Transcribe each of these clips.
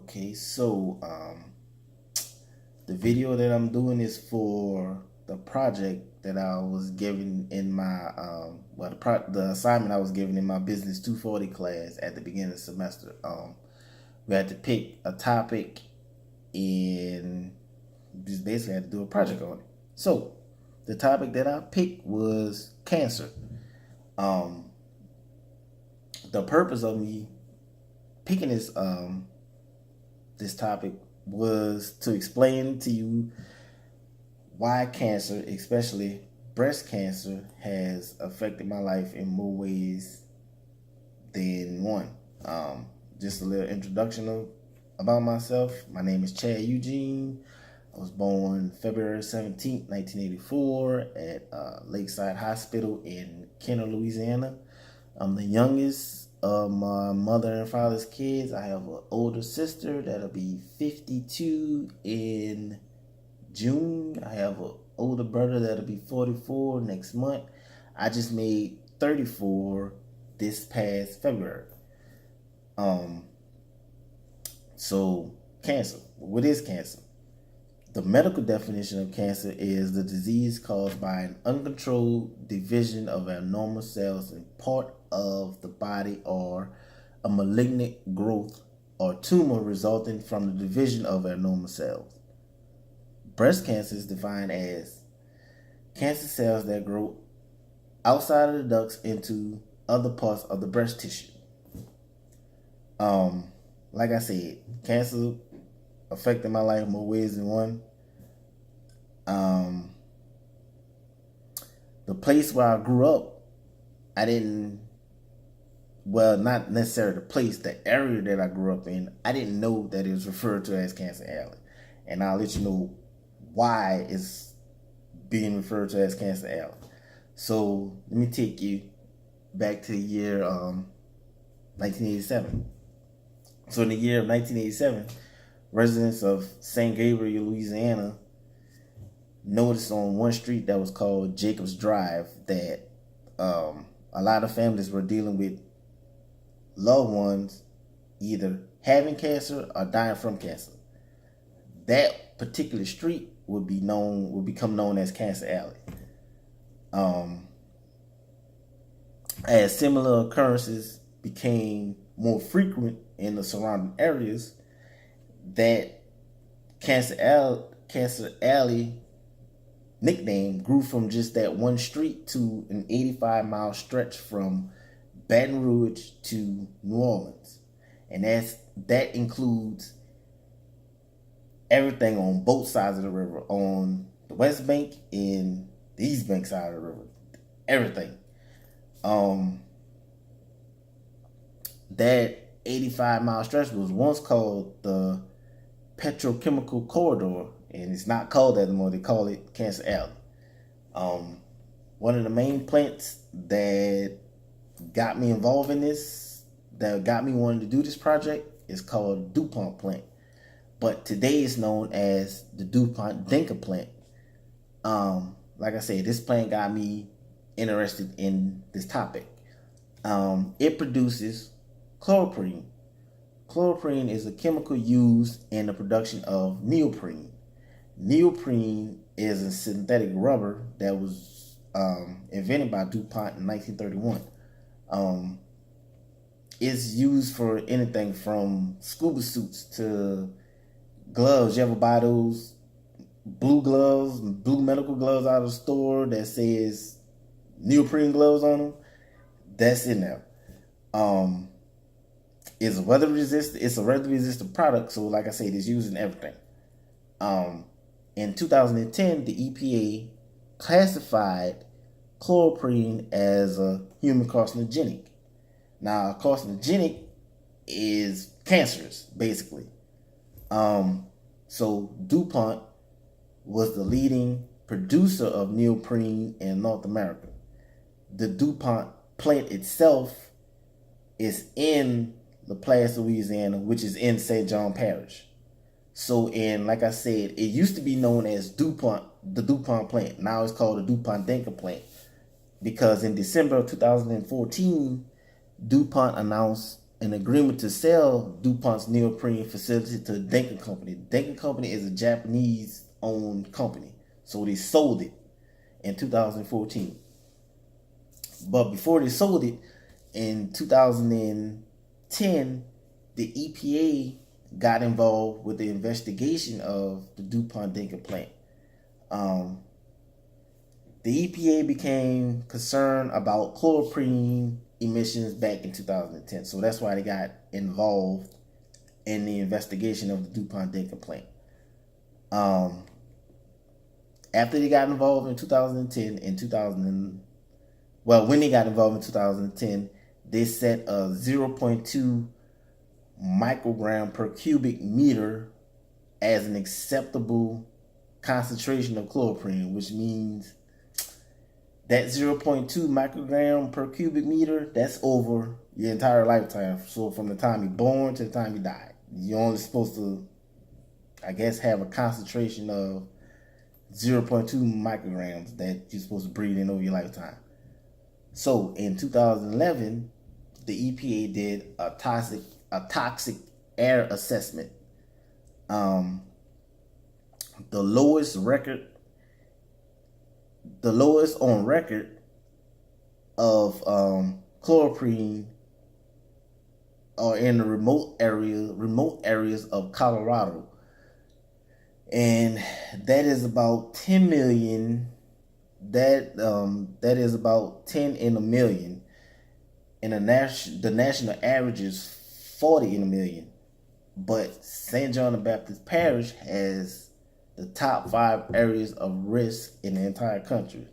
Okay, so the video that I'm doing is for the project that I was given in my the assignment I was given in my business 240 class at the beginning of the semester. We had to pick a topic and just basically had to do a project on it. So the topic that I picked was cancer. Um, the purpose of me picking this topic was to explain to you why cancer, especially breast cancer, has affected my life in more ways than one. Just a little introduction about myself. My name is Chad Eugene. I was born February 17th, 1984 at Lakeside Hospital in Kenner, Louisiana. I'm the youngest of my mother and father's kids. I have an older sister that'll be 52 in June. I have an older brother that'll be 44 next month. I just made 34 this past February. So cancer. What is cancer? The medical definition of cancer is the disease caused by an uncontrolled division of abnormal cells in part of the body or a malignant growth or tumor resulting from the division of abnormal cells. Breast cancer is defined as cancer cells that grow outside of the ducts into other parts of the breast tissue. Like I said, cancer affected my life more ways than one. The place where I grew up, I didn't, well, not necessarily the place, the area that I grew up in, I didn't know that it was referred to as Cancer Alley. And I'll let you know why it's being referred to as Cancer Alley. So let me take you back to the year 1987. So in the year of 1987, residents of St. Gabriel, Louisiana, noticed on one street that was called Jacobs Drive that a lot of families were dealing with loved ones either having cancer or dying from cancer. That particular street would become known as Cancer Alley. As similar occurrences became more frequent in the surrounding areas, that Cancer Alley nickname grew from just that one street to an 85-mile stretch from Baton Rouge to New Orleans. And that includes everything on both sides of the river, on the West Bank and the East Bank side of the river. Everything. That 85-mile stretch was once called the Petrochemical Corridor, and it's not called that anymore. They call it Cancer Alley. One of the main plants that got me involved in this, that got me wanting to do this project, is called DuPont plant. But today it's known as the DuPont Dinka plant. Like I said, this plant got me interested in this topic. It produces chloroprene. Chloroprene is a chemical used in the production of neoprene. Neoprene is a synthetic rubber that was invented by DuPont in 1931. It's used for anything from scuba suits to gloves. You ever buy those blue gloves, blue medical gloves out of the store that says neoprene gloves on them? That's in there. It's a weather resistant product, so like I said, it's used in everything. In 2010, the EPA classified chloroprene as a human carcinogenic. Now, carcinogenic is cancerous, basically. So DuPont was the leading producer of neoprene in North America. The DuPont plant itself is in LaPlace, Louisiana, which is in St. John Parish. So, like I said, it used to be known as DuPont, the DuPont plant. Now it's called the DuPont Dinka plant, because in December of 2014, DuPont announced an agreement to sell DuPont's neoprene facility to Denkin Company. Denkin Company is a Japanese-owned company, so they sold it in 2014. But before they sold it, in 2010, the EPA got involved with the investigation of the DuPont Denkin plant. The EPA became concerned about chloroprene emissions back in 2010. So that's why they got involved in the investigation of the DuPont Denkin plant. After they got involved in 2010, when they got involved in 2010, they set a 0.2 microgram per cubic meter as an acceptable concentration of chloroprene, which means that 0.2 microgram per cubic meter, that's over your entire lifetime. So from the time you're born to the time you die, you're only supposed to, I guess, have a concentration of 0.2 micrograms that you're supposed to breathe in over your lifetime. So in 2011, the EPA did a toxic air assessment. The lowest on record of chloroprene are in the remote areas of Colorado, and that is about 10 million. That is about 10 in a million, and the national average is 40 in a million. But St. John the Baptist Parish has the top 5 areas of risk in the entire country.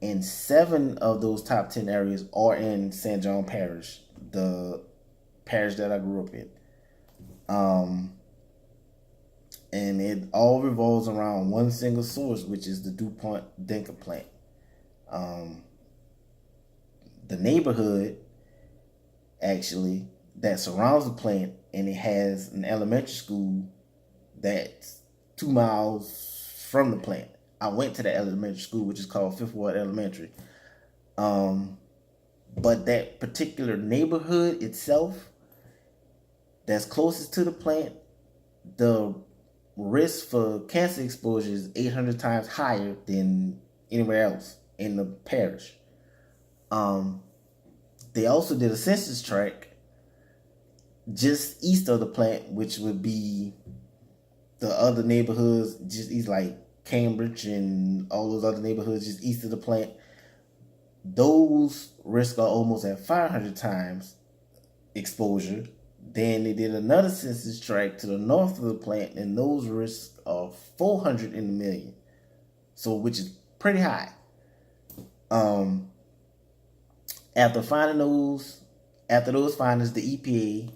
And 7 of those top 10 areas are in St. John Parish, the parish that I grew up in. And it all revolves around one single source, which is the DuPont Denkin plant. The neighborhood, actually, that surrounds the plant, and it has an elementary school that's 2 miles from the plant. I went to the elementary school, which is called Fifth Ward Elementary. But that particular neighborhood itself, that's closest to the plant, the risk for cancer exposure is 800 times higher than anywhere else in the parish. They also did a census tract just east of the plant, which would be the other neighborhoods just east, like Cambridge and all those other neighborhoods just east of the plant. Those risks are almost at 500 times exposure. Then they did another census tract to the north of the plant, and those risks are 400 in a million. So, which is pretty high. After those findings, the EPA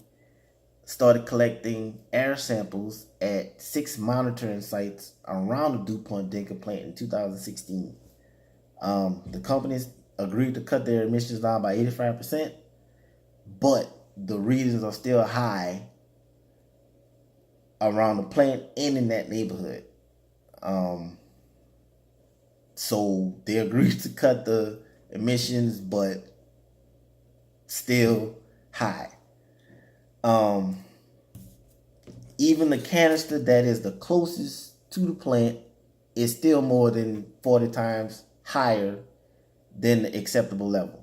started collecting air samples at 6 monitoring sites around the DuPont Denkin plant in 2016. The companies agreed to cut their emissions down by 85%, but the readings are still high around the plant and in that neighborhood. So they agreed to cut the emissions, but still high. Even the canister that is the closest to the plant is still more than 40 times higher than the acceptable level.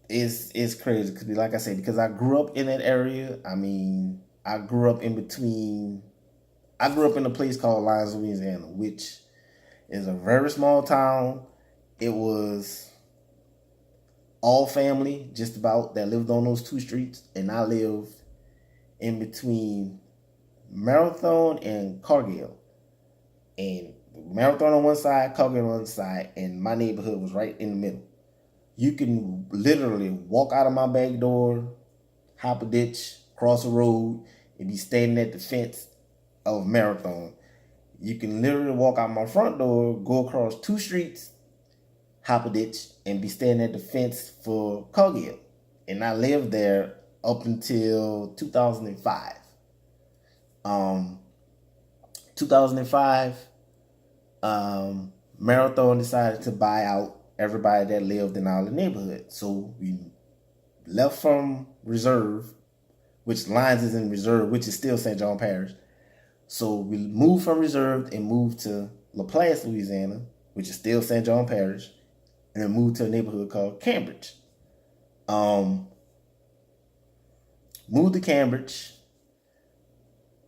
It's crazy because, like I said, because I grew up in that area. I mean, I grew up in a place called Lyons, Louisiana, which is a very small town. It was all family, just about, that lived on those 2 streets, and I lived in between Marathon and Cargill. And Marathon on one side, Cargill on the other side, and my neighborhood was right in the middle. You can literally walk out of my back door, hop a ditch, cross a road, and be standing at the fence of Marathon. You can literally walk out my front door, go across 2 streets, hop a ditch, and be standing at the fence for Cargill. And I lived there up until 2005. 2005, Marathon decided to buy out everybody that lived in our neighborhood. So we left from Reserve, which Lyons is in Reserve, which is still St. John Parish. So we moved from Reserve and moved to LaPlace, Louisiana, which is still St. John Parish, and then moved to a neighborhood called Cambridge. Moved to Cambridge.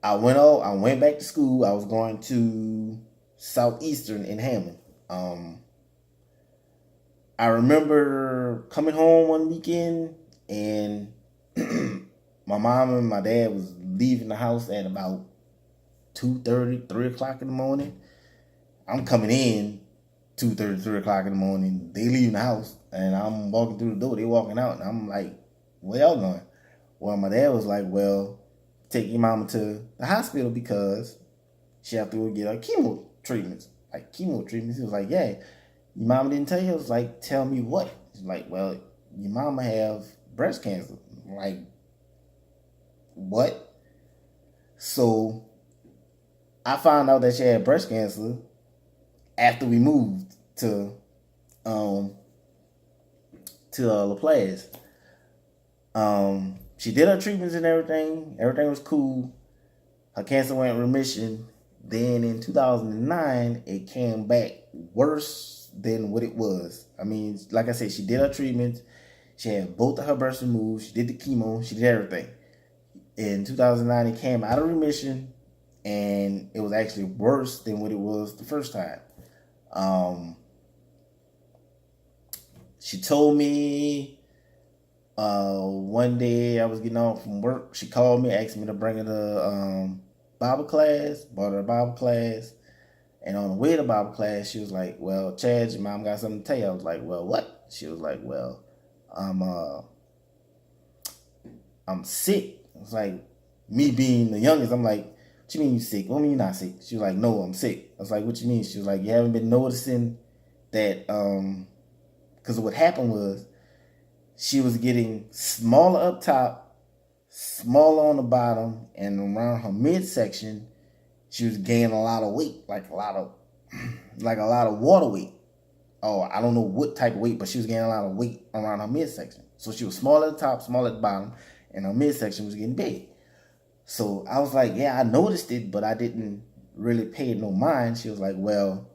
I went back to school. I was going to Southeastern in Hammond. I remember coming home one weekend and my mom and my dad was leaving the house at about 2:30, 3 o'clock in the morning. I'm coming in 2:30, 3 o'clock in the morning. They leaving the house and I'm walking through the door. They walking out and I'm like, where y'all going? Well, my dad was like, well, take your mama to the hospital because she have to go get her chemo treatments. Like chemo treatments. He was like, yeah. Your mama didn't tell you? I was like, tell me what? He's like, well, your mama have breast cancer. I'm like, what? So I found out that she had breast cancer after we moved to LaPlace. She did her treatments and everything. Everything was cool. Her cancer went in remission. Then in 2009, it came back worse than what it was. I mean, like I said, she did her treatments. She had both of her breasts removed. She did the chemo. She did everything. In 2009, it came out of remission, and it was actually worse than what it was the first time. She told me one day I was getting off from work. She called me, asked me to bring her to Bible class, brought her to Bible class. And on the way to Bible class, she was like, well, Chad, your mom got something to tell you. I was like, well, what? She was like, well, I'm sick. I was like, me being the youngest, I'm like, what you mean you sick? What do you mean you're not sick? She was like, no, I'm sick. I was like, what you mean? She was like, you haven't been noticing that, because what happened was she was getting smaller up top, smaller on the bottom, and around her midsection, she was gaining a lot of weight, like a lot of water weight. Oh, I don't know what type of weight, but she was gaining a lot of weight around her midsection. So she was small at the top, small at the bottom, and her midsection was getting big. So I was like, yeah, I noticed it, but I didn't really pay it no mind. She was like, well,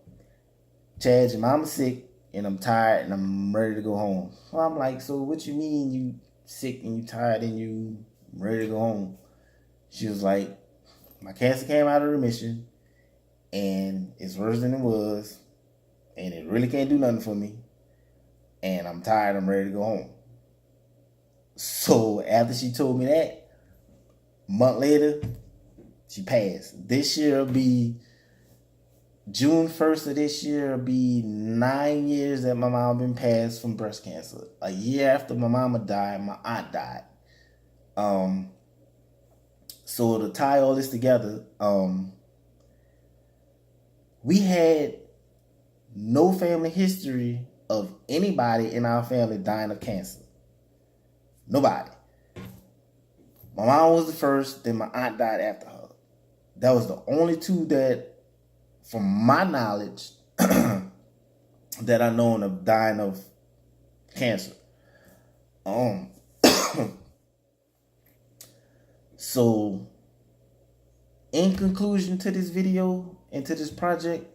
Chad, your mama's sick, and I'm tired, and I'm ready to go home. So I'm like, so what you mean you sick and you tired and you ready to go home? She was like, my cancer came out of remission, and it's worse than it was, and it really can't do nothing for me, and I'm tired, I'm ready to go home. So after she told me that, a month later, she passed. This year will be, June 1st of this year will be 9 years that my mom been passed from breast cancer. A year after my mama died, my aunt died. So to tie all this together, we had no family history of anybody in our family dying of cancer. Nobody. My mom was the first, then my aunt died after her. That was the only two that, from my knowledge, that I known of dying of cancer. So, in conclusion to this video and to this project,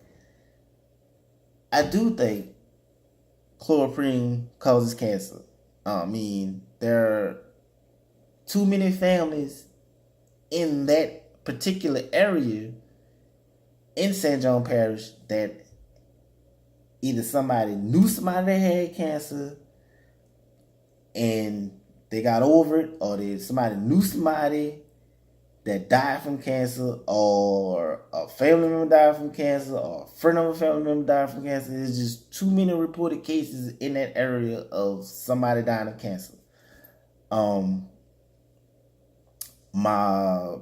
I do think chloroprene causes cancer. I mean, there are too many families in that particular area in St. John Parish that either somebody knew somebody that had cancer and they got over it, or somebody knew somebody that died from cancer, or a family member died from cancer, or a friend of a family member died from cancer. There's just too many reported cases in that area of somebody dying of cancer. My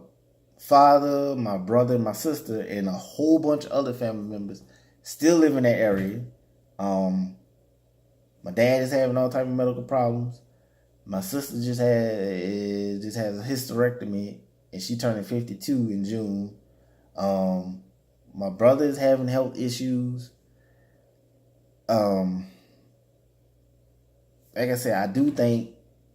father, my brother, my sister, and a whole bunch of other family members still live in that area. My dad is having all type of medical problems. My sister just has a hysterectomy, and she turning 52 in June. My brother is having health issues. um, like I said, I do think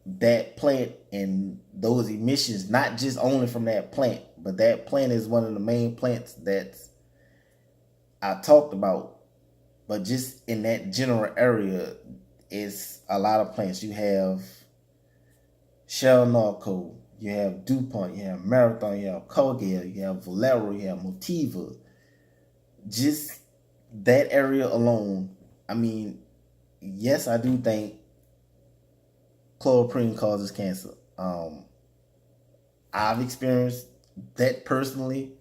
that plant and those emissions, not just only from that plant, but that plant is one of the main plants that I talked about. But just in that general area, it's a lot of plants. You have Shell Norco, you have DuPont, you have Marathon, you have Colgate, you have Valero, you have Motiva. Just that area alone, I mean, yes, I do think chloroprene causes cancer. I've experienced that personally.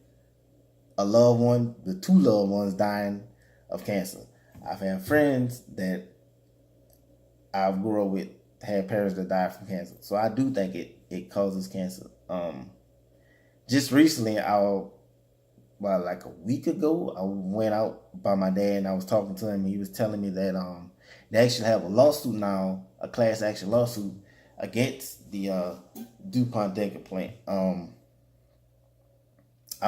A loved one, the two loved ones dying of cancer. I've had friends that I've grew up with had parents that died from cancer. So I do think it causes cancer. Just recently, about like a week ago, I went out by my dad and I was talking to him. And he was telling me that they actually have a lawsuit now, a class action lawsuit against the DuPont Decker plant. I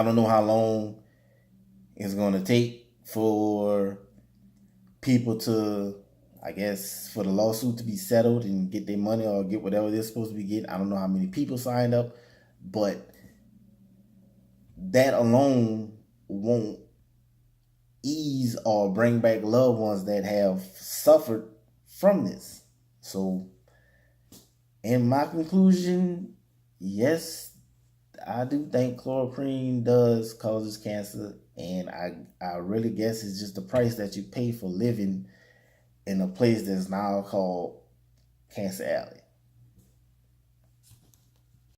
don't know how long it's going to take for people to, I guess, for the lawsuit to be settled and get their money or get whatever they're supposed to be getting. I don't know how many people signed up, but that alone won't ease or bring back loved ones that have suffered from this. So, in my conclusion, yes, I do think chloroprene does causes cancer, and I really guess it's just the price that you pay for living in a place that's now called Cancer Alley.